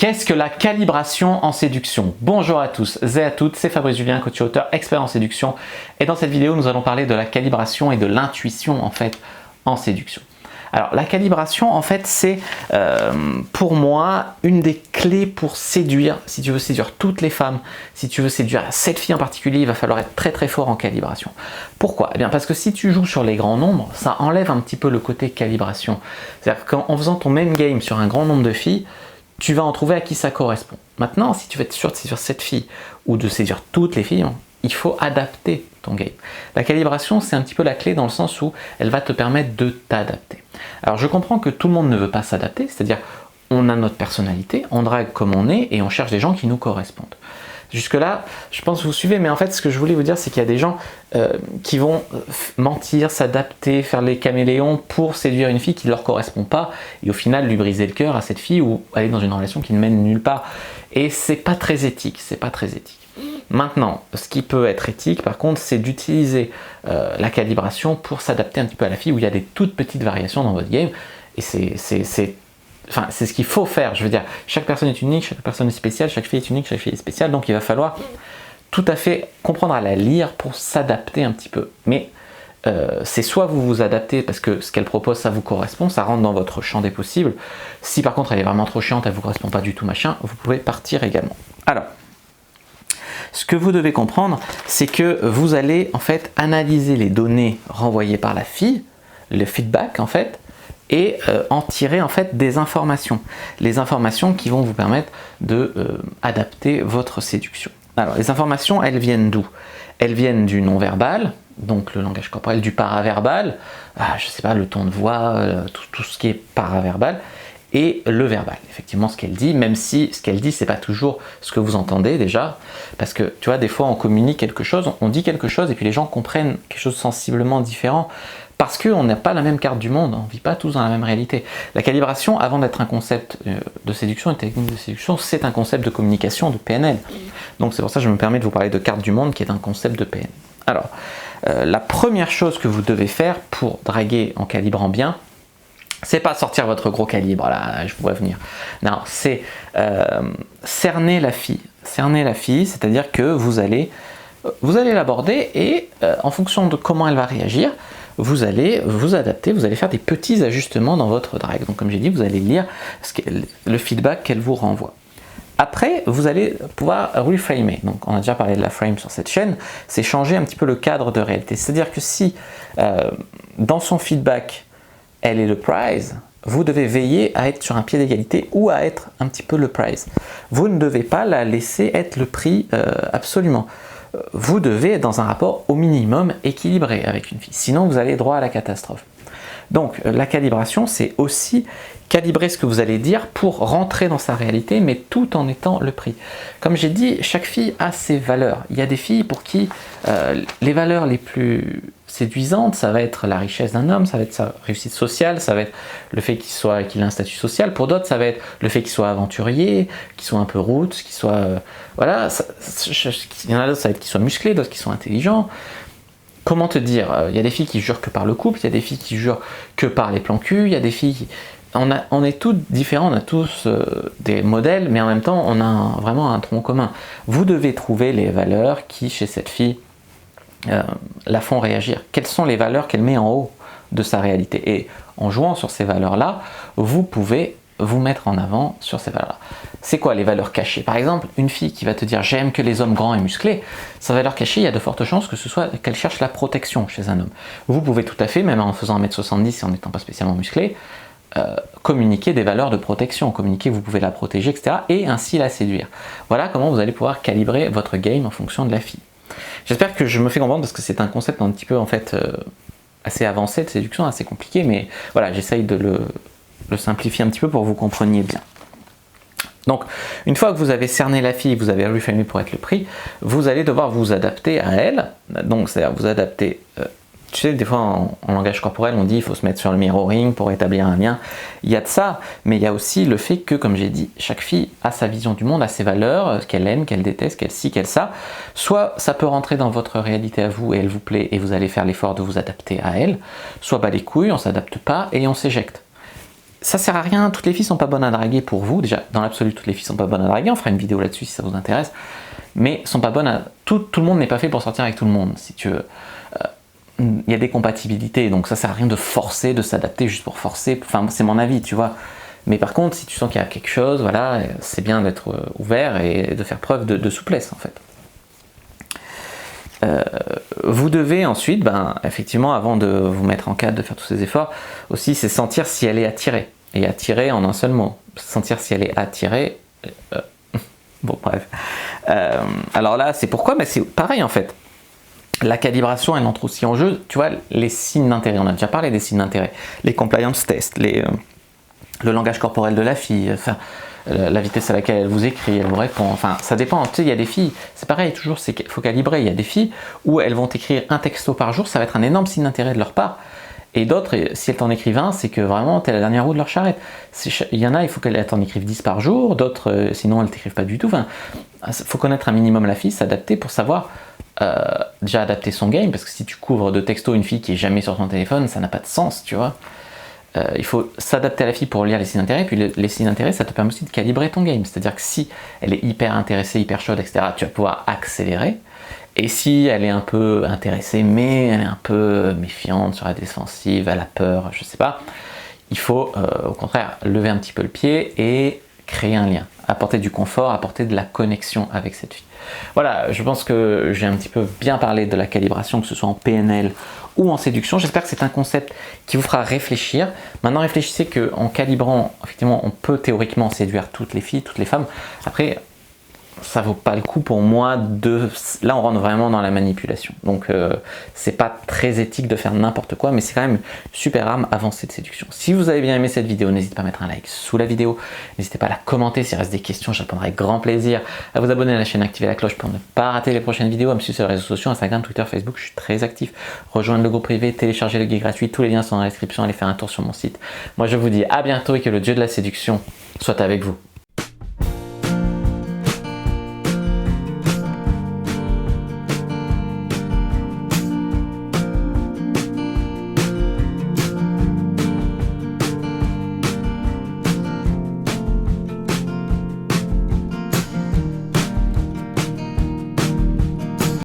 Qu'est-ce que la calibration en séduction? Bonjour à tous et à toutes, c'est Fabrice Julien, coach et auteur expert en séduction. Et dans cette vidéo, nous allons parler de la calibration et de l'intuition en fait en séduction. Alors la calibration en fait c'est pour moi une des clés pour séduire. Si tu veux séduire toutes les femmes, si tu veux séduire cette fille en particulier, il va falloir être très très fort en calibration. Pourquoi? Eh bien parce que si tu joues sur les grands nombres, ça enlève un petit peu le côté calibration. C'est-à-dire qu'en faisant ton même game sur un grand nombre de filles, tu vas en trouver à qui ça correspond. Maintenant, si tu veux être sûr de séduire cette fille ou de séduire toutes les filles, il faut adapter ton game. La calibration, c'est un petit peu la clé dans le sens où elle va te permettre de t'adapter. Alors, je comprends que tout le monde ne veut pas s'adapter, c'est-à-dire on a notre personnalité, on drague comme on est et on cherche des gens qui nous correspondent. Jusque-là, je pense que vous suivez, mais en fait, ce que je voulais vous dire, c'est qu'il y a des gens qui vont mentir, s'adapter, faire les caméléons pour séduire une fille qui ne leur correspond pas et au final lui briser le cœur à cette fille ou aller dans une relation qui ne mène nulle part. Et c'est pas très éthique, c'est pas très éthique. Maintenant, ce qui peut être éthique, par contre, c'est d'utiliser la calibration pour s'adapter un petit peu à la fille où il y a des toutes petites variations dans votre game et c'est ce qu'il faut faire. Je veux dire, chaque personne est unique, chaque personne est spéciale, chaque fille est unique, chaque fille est spéciale. Donc il va falloir tout à fait comprendre à la lire pour s'adapter un petit peu. Mais c'est soit vous vous adaptez parce que ce qu'elle propose ça vous correspond, ça rentre dans votre champ des possibles. Si par contre elle est vraiment trop chiante, elle vous correspond pas du tout machin, vous pouvez partir également. Alors, ce que vous devez comprendre, c'est que vous allez en fait analyser les données renvoyées par la fille, le feedback en fait, et en tirer en fait des informations. Les informations qui vont vous permettre de adapter votre séduction. Alors les informations, elles viennent d'où? Elles viennent du non-verbal, donc le langage corporel, du paraverbal, je sais pas, le ton de voix, tout ce qui est paraverbal, et le verbal, effectivement ce qu'elle dit, même si ce qu'elle dit c'est pas toujours ce que vous entendez déjà, parce que tu vois des fois on communique quelque chose, on dit quelque chose et puis les gens comprennent quelque chose de sensiblement différent, parce qu'on n'a pas la même carte du monde, on ne vit pas tous dans la même réalité. La calibration, avant d'être un concept de séduction, une technique de séduction, c'est un concept de communication, de PNL. Donc c'est pour ça que je me permets de vous parler de carte du monde qui est un concept de PNL. Alors, la première chose que vous devez faire pour draguer en calibrant bien, c'est pas sortir votre gros calibre, là, je vous vois venir. Non, c'est cerner la fille. Cerner la fille, c'est-à-dire que vous allez l'aborder et en fonction de comment elle va réagir, vous allez vous adapter, vous allez faire des petits ajustements dans votre drague. Donc comme j'ai dit, vous allez lire le feedback qu'elle vous renvoie. Après, vous allez pouvoir reframer. Donc on a déjà parlé de la frame sur cette chaîne, c'est changer un petit peu le cadre de réalité. C'est-à-dire que si dans son feedback, elle est le prize, vous devez veiller à être sur un pied d'égalité ou à être un petit peu le prize. Vous ne devez pas la laisser être le prix absolument. Vous devez être dans un rapport au minimum équilibré avec une fille, sinon vous allez droit à la catastrophe. Donc la calibration, c'est aussi calibrer ce que vous allez dire pour rentrer dans sa réalité, mais tout en étant le prix. Comme j'ai dit, chaque fille a ses valeurs. Il y a des filles pour qui les valeurs les plus séduisantes, ça va être la richesse d'un homme, ça va être sa réussite sociale, ça va être le fait qu'il ait un statut social. Pour d'autres, ça va être le fait qu'il soit aventurier, qu'il soit un peu roots, qu'il soit... voilà, il y en a d'autres, ça va être qu'il soit musclé, d'autres qui sont intelligents. Comment te dire? Il y a des filles qui jurent que par le couple, il y a des filles qui jurent que par les plans cul, il y a des filles qui... On est tous différents, on a tous des modèles, mais en même temps, on a vraiment un tronc commun. Vous devez trouver les valeurs qui, chez cette fille, la font réagir. Quelles sont les valeurs qu'elle met en haut de sa réalité? Et en jouant sur ces valeurs-là, vous pouvez vous mettre en avant sur ces valeurs-là. C'est quoi les valeurs cachées? Par exemple, une fille qui va te dire « j'aime que les hommes grands et musclés », sa valeur cachée, il y a de fortes chances que ce soit qu'elle cherche la protection chez un homme. Vous pouvez tout à fait, même en faisant 1m70 et en n'étant pas spécialement musclé, communiquer des valeurs de protection, communiquer que vous pouvez la protéger, etc. et ainsi la séduire. Voilà comment vous allez pouvoir calibrer votre game en fonction de la fille. J'espère que je me fais comprendre parce que c'est un concept un petit peu en fait assez avancé de séduction, assez compliqué, mais voilà, j'essaye de le simplifier un petit peu pour que vous compreniez bien. Donc, une fois que vous avez cerné la fille, vous avez reframé pour être le prix, vous allez devoir vous adapter à elle, donc c'est-à-dire vous adapter... tu sais, des fois en langage corporel, on dit il faut se mettre sur le mirroring pour établir un lien. Il y a de ça, mais il y a aussi le fait que, comme j'ai dit, chaque fille a sa vision du monde, a ses valeurs, ce qu'elle aime, qu'elle déteste, qu'elle ci, qu'elle ça. Soit ça peut rentrer dans votre réalité à vous et elle vous plaît et vous allez faire l'effort de vous adapter à elle, soit bah les couilles, on ne s'adapte pas et on s'éjecte. ça sert à rien, toutes les filles sont pas bonnes à draguer pour vous. Déjà, dans l'absolu, toutes les filles sont pas bonnes à draguer. On fera une vidéo là-dessus si ça vous intéresse. Mais sont pas bonnes à... Tout le monde n'est pas fait pour sortir avec tout le monde, si tu veux. Il y a des compatibilités, donc ça sert à rien de forcer, de s'adapter juste pour forcer. Enfin, c'est mon avis, tu vois. Mais par contre, si tu sens qu'il y a quelque chose, voilà, c'est bien d'être ouvert et de faire preuve de souplesse, en fait. Vous devez ensuite, effectivement, avant de vous mettre en cadre, de faire tous ces efforts, aussi c'est sentir si elle est attirée. Et attirée en un seul mot. Sentir si elle est attirée. Bon, bref. Alors là, c'est pourquoi, mais c'est pareil en fait. La calibration, elle entre aussi en jeu. Tu vois, les signes d'intérêt. On a déjà parlé des signes d'intérêt. Les compliance tests, le langage corporel de la fille. Enfin, la vitesse à laquelle elle vous écrit, elle vous répond, enfin ça dépend, tu sais, il y a des filles, c'est pareil, toujours, il faut calibrer, il y a des filles où elles vont écrire un texto par jour, ça va être un énorme signe d'intérêt de leur part, et d'autres, si elles t'en écrivent un, c'est que vraiment t'es la dernière roue de leur charrette. Il y en a, il faut qu'elles t'en écrivent 10 par jour, d'autres, sinon elles t'écrivent pas du tout, enfin, faut connaître un minimum la fille, s'adapter pour savoir, déjà adapter son game, parce que si tu couvres de texto une fille qui est jamais sur ton téléphone, ça n'a pas de sens, tu vois. Il faut s'adapter à la fille pour lire les signes d'intérêt, puis les signes d'intérêt, ça te permet aussi de calibrer ton game, c'est-à-dire que si elle est hyper intéressée, hyper chaude, etc., tu vas pouvoir accélérer, et si elle est un peu intéressée, mais elle est un peu méfiante, sur la défensive, elle a peur, je sais pas, il faut au contraire lever un petit peu le pied et créer un lien, apporter du confort, apporter de la connexion avec cette fille. Voilà, je pense que j'ai un petit peu bien parlé de la calibration, que ce soit en PNL ou en séduction. J'espère que c'est un concept qui vous fera réfléchir. Maintenant, réfléchissez qu'en calibrant, effectivement, on peut théoriquement séduire toutes les filles, toutes les femmes. Après, ça vaut pas le coup pour moi de... Là, on rentre vraiment dans la manipulation. Donc, c'est pas très éthique de faire n'importe quoi, mais c'est quand même une super arme avancée de séduction. Si vous avez bien aimé cette vidéo, n'hésitez pas à mettre un like sous la vidéo. N'hésitez pas à la commenter s'il reste des questions, je répondrai avec grand plaisir. À vous abonner à la chaîne, activer la cloche pour ne pas rater les prochaines vidéos. À me suivre sur les réseaux sociaux, Instagram, Twitter, Facebook, je suis très actif. Rejoindre le groupe privé, télécharger le guide gratuit, tous les liens sont dans la description. Allez faire un tour sur mon site. Moi, je vous dis à bientôt et que le dieu de la séduction soit avec vous.